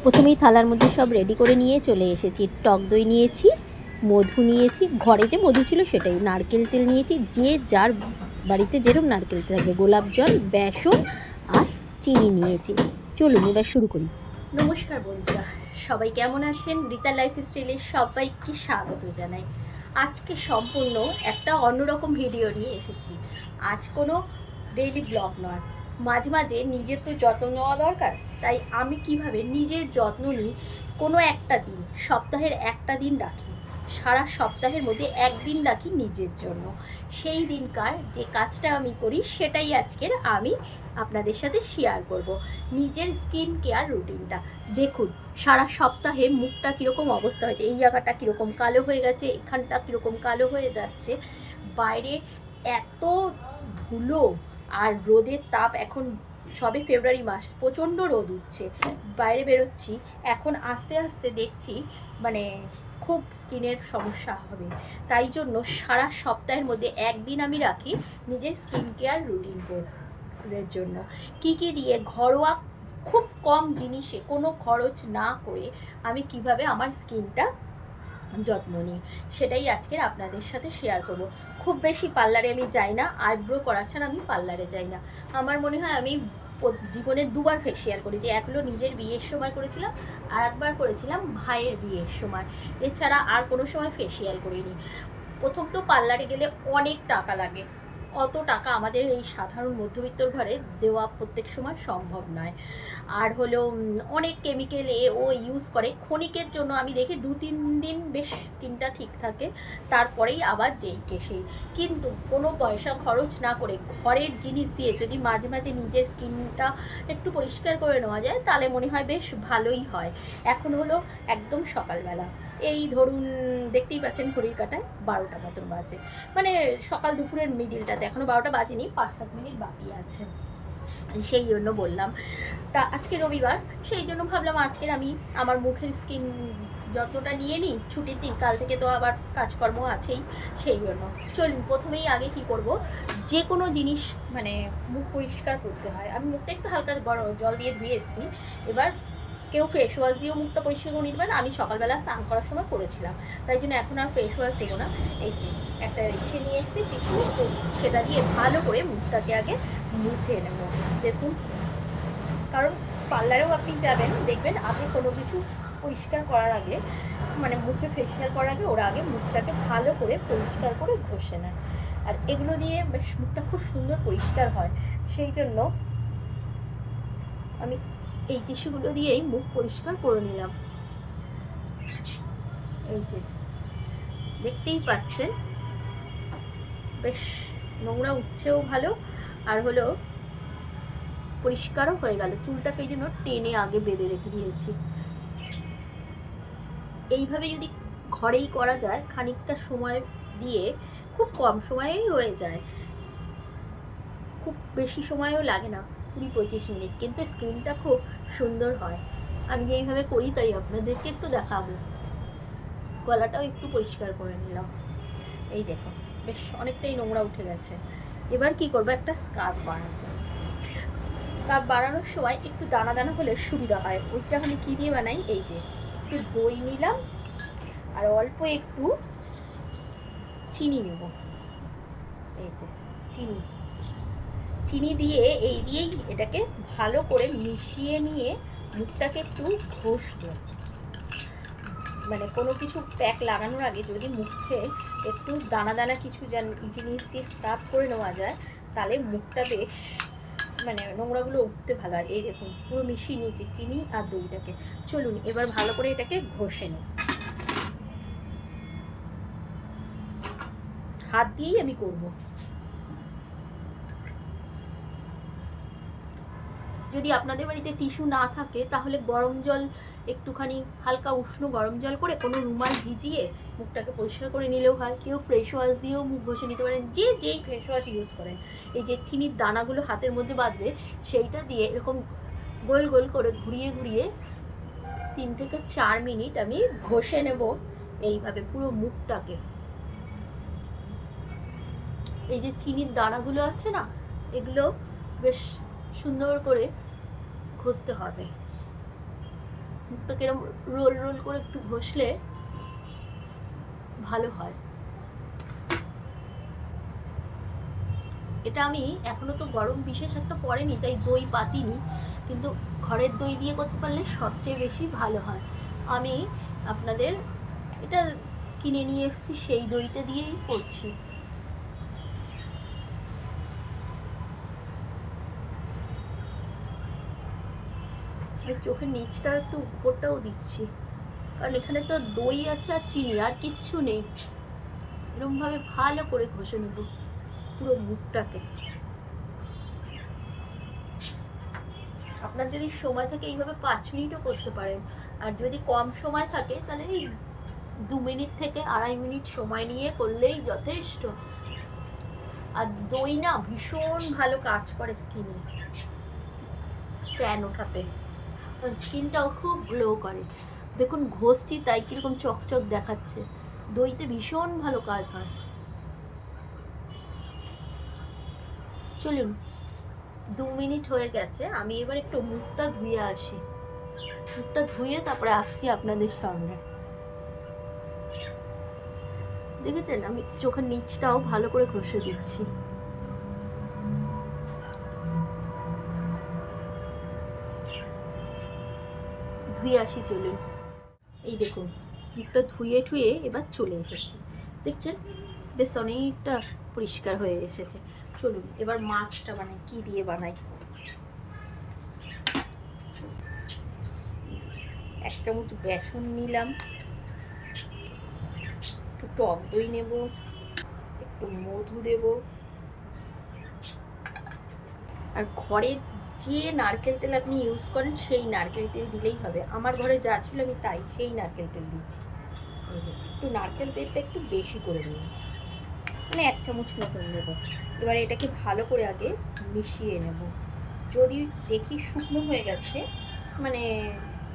প্রথমেই থালার মধ্যে সব রেডি করে নিয়ে চলে এসেছি। টক দই নিয়েছি, মধু নিয়েছি, ঘরে যে মধু ছিল সেটাই, নারকেল তেল নিয়েছি, যে যার বাড়িতে যেরকম নারকেল তেল থাকবে, গোলাপ জল, বেসন আর চিনি নিয়েছি। চলুন এবার শুরু করি। নমস্কার বন্ধুরা, সবাই কেমন আছেন? রীতা লাইফস্টাইলে সবাইকে স্বাগত জানাই। আজকে সম্পূর্ণ একটা অন্যরকম ভিডিও নিয়ে এসেছি। আজ কোনো ডেইলি ব্লগ নয়, মাঝে মাঝে নিজের তো যত্ন নেওয়া দরকার। তাই আমি কিভাবে নিজের যত্ন নিই, কোনো একটা দিন, সপ্তাহের একটা দিন রাখি, সারা সপ্তাহের মধ্যে একদিন রাখি নিজের জন্য। সেই দিনকার যে কাজটা আমি করি সেটাই আজকের আমি আপনাদের সাথে শেয়ার করব। নিজের স্কিন কেয়ার রুটিনটা দেখুন। সারা সপ্তাহে মুখটা কীরকম অবস্থা হয়েছে, এই জায়গাটা কীরকম কালো হয়ে গেছে, এখানটা কীরকম কালো হয়ে যাচ্ছে। বাইরে এত ধুলো আর রোদের তাপ, এখন সবে ফেব্রুয়ারি মাস, প্রচণ্ড রোদ উঠছে, বাইরে বেরোচ্ছি, এখন আস্তে আস্তে দেখছি মানে খুব স্কিনের সমস্যা হবে। তাই জন্য সারা সপ্তাহের মধ্যে একদিন আমি রাখি নিজের স্কিন কেয়ার রুটিনের জন্য। কি কি দিয়ে ঘরোয়া খুব কম জিনিসে, কোনো খরচ না করে আমি কিভাবে আমার স্কিনটা যত্ন নিই, সেটাই আজকের আপনাদের সাথে শেয়ার করব। খুব বেশি পার্লারে আমি যাই না, আইব্রো করা ছাড়া আমি পার্লারে যাই না। আমার মনে হয় আমি জীবনে দুবার ফেসিয়াল করেছি। এক হলো নিজের বিয়ের সময় করেছিলাম, আর একবার করেছিলাম ভাইয়ের বিয়ের সময়। এছাড়া আর কোনো সময় ফেসিয়াল করিনি। প্রথম তো পার্লারে গেলে অনেক টাকা লাগে, অত টাকা আমাদের এই সাধারণ মধ্যবিত্তর ঘরে দেওয়া প্রত্যেক সময় সম্ভব নয়। আর হলো অনেক কেমিক্যাল ও ইউজ করে, ক্ষণিকের জন্য আমি দেখি 2-3 দিন বেশ স্কিনটা ঠিক থাকে, তারপরেই আবার যেই কে সেই। কিন্তু কোনো পয়সা খরচ না করে ঘরের জিনিস দিয়ে যদি মাঝে মাঝে নিজের স্কিনটা একটু পরিষ্কার করে নেওয়া যায়, তাহলে মনে হয় বেশ ভালোই হয়। এখন হলো একদম সকালবেলা, এই ধরুন দেখতেই পাচ্ছেন ঘড়ির কাঁটায় 12টা মতন বাজে, মানে সকাল দুপুরের মিডিলটাতে, এখনও 12টা বাজেনি, 5-7 মিনিট বাকি আছে। সেই জন্য বললাম, তা আজকে রবিবার, সেই জন্য ভাবলাম আজকের আমি আমার মুখের স্কিন যত্নটা নিয়ে নিই। ছুটির দিন, কাল থেকে তো আবার কাজকর্ম আছেই, সেই জন্য চলুন প্রথমেই আগে কি করব, যে কোনো জিনিস মানে মুখ পরিষ্কার করতে হয়। আমি মুখটা একটু হালকা গরম জল দিয়ে ধুয়ে এসেছি। এবার কেউ ফেস ওয়াশ দিয়েও মুখটা পরিষ্কার করে নিতে পারেন, আমি সকালবেলা স্নান করার সময় করেছিলাম, তাই জন্য এখন আর ফেস ওয়াশ দেবো না। এই যে একটা রেখে নিয়ে এসেছি টিস্যু, তো সেটা দিয়ে ভালো করে মুখটাকে আগে মুছে নেব। দেখুন, কারণ পার্লারেও আপনি যাবেন, দেখবেন আগে কোনো কিছু পরিষ্কার করার আগে, মানে মুখে ফেসিয়াল করার আগে ওরা আগে মুখটাকে ভালো করে পরিষ্কার করে ঘষে নেয়, আর এগুলো দিয়ে বেশ মুখটা খুব সুন্দর পরিষ্কার হয়। সেই জন্য আমি এই টিস্যুগুলো দিয়েই মুখ পরিষ্কার করে নিলাম। এই যে দেখতেই পাচ্ছেন বেশ নোংরা উঠছেও ভালো, আর হলো পরিষ্কারও হয়ে গেল। চুলটাকে এই জন্য টেনে আগে বেঁধে রেখে দিয়েছি। এইভাবে যদি ঘরেই করা যায়, খানিকটা সময় দিয়ে, খুব কম সময়েই হয়ে যায়, খুব বেশি সময়ও লাগে না, 20-25 মিনিট, কিন্তু স্কিনটা খুব সুন্দর হয়। আমি যেইভাবে করি তাই আপনাদেরকে একটু দেখাবো। গলাটাও একটু পরিষ্কার করে নিলাম, এই দেখো বেশ অনেকটাই নোংরা উঠে গেছে। এবার কি করবো, একটা স্কার্ফ বানাবো। স্কার্ফ বানানোর সময় একটু দানা দানা হলে সুবিধা হয়। ওইটা আমি কী দিয়ে বানাই, এই যে একটু দই নিলাম আর অল্প একটু চিনি নেব। এই যে চিনি দিয়ে এই দিয়েই এটাকে ভালো করে মিশিয়ে নিয়ে মুখটাকে একটু ঘষবো। মানে কোনো কিছু প্যাক লাগানোর আগে যদি মুখে একটু দানা দানা কিছু জিনিস দিয়ে স্ক্রাব করে নেওয়া যায়, তাহলে মুখটা বেশ মানে নোংরাগুলো উঠতে ভালো হয়। এই দেখুন পুরো মিশিয়ে নিয়েছি চিনি আর দইটাকে। চলুন এবার ভালো করে এটাকে ঘষে নিই, হাত দিয়েই আমি করব। যদি আপনাদের বাড়িতে টিস্যু না থাকে, তাহলে গরম জল, একটুখানি হালকা উষ্ণ গরম জল করে কোনো রুমাল ভিজিয়ে মুখটাকে পরিষ্কার করে নিলেও হয়। কেউ ফেস ওয়াশ দিয়েও মুখ ঘষে নিতে পারেন, যে যেই ফেস ওয়াশ ইউজ করেন। এই যে চিনির দানাগুলো হাতের মধ্যে বাঁধবে, সেইটা দিয়ে এরকম গোল গোল করে ঘুরিয়ে ঘুরিয়ে 3 থেকে 4 মিনিট আমি ঘষে নেব এইভাবে পুরো মুখটাকে। এই যে চিনির দানাগুলো আছে না, এগুলো বেশ সুন্দর করে ঘষতে হবে। মুখটাকে এরকম রোল রোল করে একটু ঘষলে ভালো হয়। এটা আমি এখনো তো গরম বিশেষ একটা পড়েনি, তাই দই পাতিনি, কিন্তু ঘরের দই দিয়ে করতে পারলে সবচেয়ে বেশি ভালো হয়। আমি আপনাদের এটা কিনে নিয়ে এসেছি, সেই দইটা দিয়েই করছি। চোখের নিচটা একটু উপরটাও দিচ্ছি, কারণ এখানে তো দই আছে আর চিনি, আর কিচ্ছু নেই। এরকমভাবে ভালো করে ঘষে নেব পুরো মুখটাকে। আপনার যদি সময় থাকে এইভাবে 5 মিনিটও করতে পারেন, আর যদি কম সময় থাকে তাহলে এই 2 মিনিট থেকে 2.5 মিনিট সময় নিয়ে করলেই যথেষ্ট। আর দই না ভীষণ ভালো কাজ করে স্কিনে, ট্যান ওঠাতে, আর স্কিনটাও খুব গ্লো করে। দেখুন ঘষছি তাই কীরকম চকচক দেখাচ্ছে, দইতে ভীষণ ভালো কাজ হয়। চলুন 2 মিনিট হয়ে গেছে, আমি এবার একটু মুখটা ধুয়ে আসি। মুখটা ধুয়ে তারপরে আসছি আপনাদের সামনে। দেখেছেন আমি চোখের নিচটাও ভালো করে ঘষে দিচ্ছি। ধুয়ে আসি চলুন। এই দেখুন মুখটা ধুয়ে ঠুয়ে এবার চলে এসেছি, দেখছেন বেশ অনেকটা পরিষ্কার হয়ে এসেছে। চলুন এবার মাছটা বানাই। কি দিয়ে বানাই? 1 চামচ বেসন নিলাম, একটু টক দই নেব, একটু মধু দেব, আর ঘরে যে নারকেল তেল আপনি ইউজ করেন সেই নারকেল তেল দিলেই হবে। আমার ঘরে যা ছিল আমি তাই সেই নারকেল তেল দিচ্ছি। একটু নারকেল তেলটা একটু বেশি করে দেবো, মানে 1 চামচ মতন দেবো। এবার এটাকে ভালো করে আগে মিশিয়ে নেব। যদি দেখি শুকনো হয়ে গেছে, মানে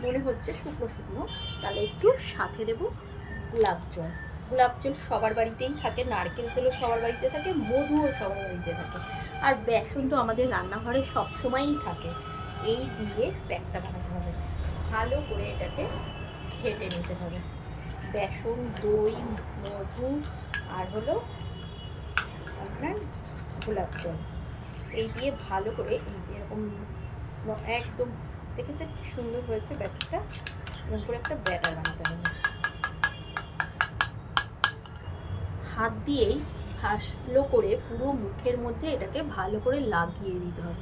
মনে হচ্ছে শুকনো শুকনো, তাহলে একটু সাথে দেব গোলাপ জল। গোলাপ জল সবার বাড়িতেই থাকে, নারকেল তেলও সবার বাড়িতে থাকে, মধুও সবার বাড়িতে থাকে, আর বেসন তো আমাদের রান্নাঘরে সবসময়ই থাকে। এই দিয়ে প্যাকটা বানাতে হবে, ভালো করে এটাকে ঘেটে নিতে হবে। বেসন, দই, মধু আর হলো আপনার গোলাপ জল, এই দিয়ে ভালো করে এই যে এরকম একদম দেখেছেন কি সুন্দর হয়েছে ব্যাটারটা, এরকম করে একটা ব্যাটার বানাতে হবে। হাত দিয়েই ভালো করে পুরো মুখের মধ্যে এটাকে ভালো করে লাগিয়ে দিতে হবে।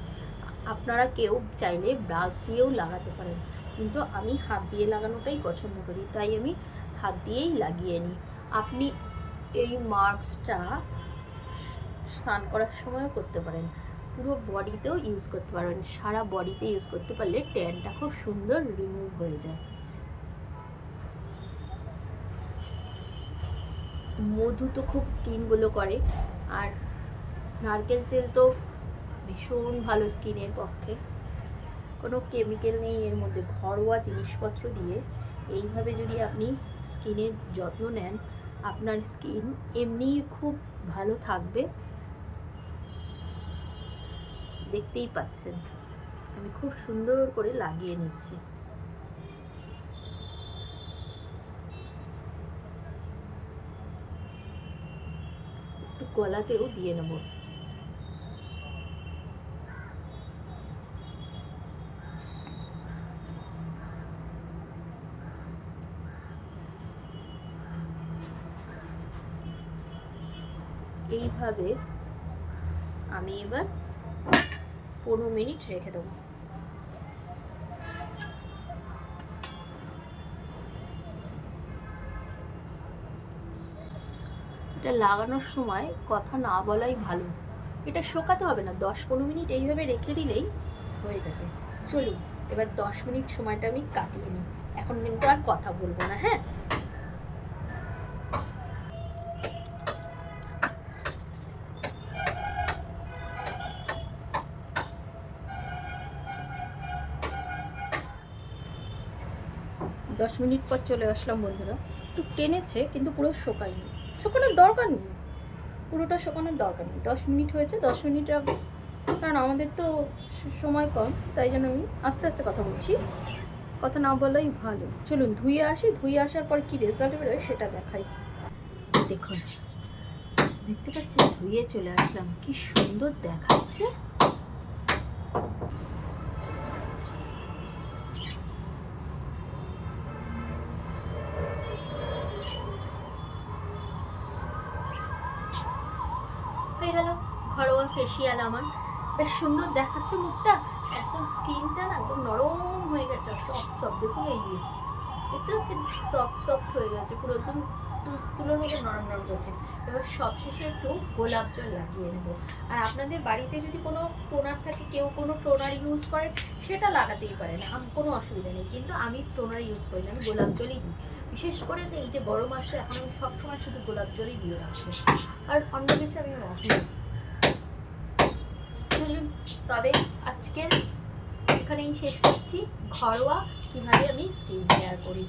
আপনারা কেউ চাইলে ব্রাশ দিয়েও লাগাতে পারেন, কিন্তু আমি হাত দিয়ে লাগানোটাই পছন্দ করি, তাই আমি হাত দিয়েই লাগিয়ে নিই। আপনি এই মাস্কটা স্নান করার সময়ও করতে পারেন, পুরো বডিতেও ইউজ করতে পারবেন। সারা বডিতে ইউজ করতে পারলে ট্যানটা খুব সুন্দর রিমুভ হয়ে যায়। মধু তো খুব স্কিন গ্লো করে, আর নারকেল তেল তো ভীষণ ভালো স্কিনের পক্ষে। কোনো কেমিক্যাল নেই এর মধ্যে, ঘরোয়া জিনিসপত্র দিয়ে এইভাবে যদি আপনি স্কিনের যত্ন নেন, আপনার স্কিন এমনিই খুব ভালো থাকবে। দেখতেই পাচ্ছেন আমি খুব সুন্দর করে লাগিয়ে নিচ্ছি। একটু গলাতেও দিয়ে নেব। এইভাবে আমি এবার 15 মিনিট রেখে দেবো। এটা লাগানোর সময় কথা না বলাই ভালো, এটা শোকাতে হবে না, 10-15 মিনিট এইভাবে রেখে দিলেই হয়ে যাবে। চলুন এবার 10 মিনিট সময়টা আমি কাটিয়ে নিই, এখন কিন্তু আর কথা বলবো না। হ্যাঁ, দশ মিনিট পর চলে আসলাম বন্ধুরা। একটু টেনেছে কিন্তু পুরো শোকায়নি, শোকানোর দরকার নেই, পুরোটা শোকানোর দরকার নেই। 10 মিনিট হয়েছে, 10 মিনিট কারণ আমাদের তো সময় কম, তাই জন্য আমি আস্তে আস্তে কথা বলছি। কথা না বলাই ভালো। চলুন ধুয়ে আসি, ধুয়ে আসার পর কি রেজাল্ট বেরোয় সেটা দেখাই। দেখুন, দেখতে পাচ্ছেন ধুয়ে চলে আসলাম, কি সুন্দর দেখাচ্ছে। হয়ে গেল ঘরোয়া ফেসিয়াল আমার। বেশ সুন্দর দেখাচ্ছে মুখটা, একদম স্কিনটা না একদম নরম হয়ে গেছে, সফট সফট। দেখুন এই যে দেখতে পাচ্ছেন সফট সফট হয়ে গেছে, পুরো একদম তুলোর মতো নরম নরম করছে। এবার সবশেষে একটু গোলাপ জল লাগিয়ে নেব। আর আপনাদের বাড়িতে যদি কোনো টোনার থাকে, কেউ কোনো টোনার ইউজ করেন, সেটা লাগাতেই পারেন, কোনো অসুবিধা নেই। কিন্তু আমি টোনার ইউজ করি না, আমি গোলাপ জলই দিই। বিশেষ করে যে এই যে গরম আসছে, এখন আমি সবসময় শুধু গোলাপ জলই দিয়ে রাখবো, আর অন্য কিছু আমি রাখি। চলুন তবে আজকের এখানেই শেষ করছি ঘরোয়া কীভাবে আমি স্কিন কেয়ার করি।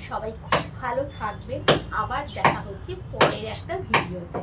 সবাই খুব ভালো থাকবে, আবার দেখা হচ্ছে পরের একটা ভিডিওতে।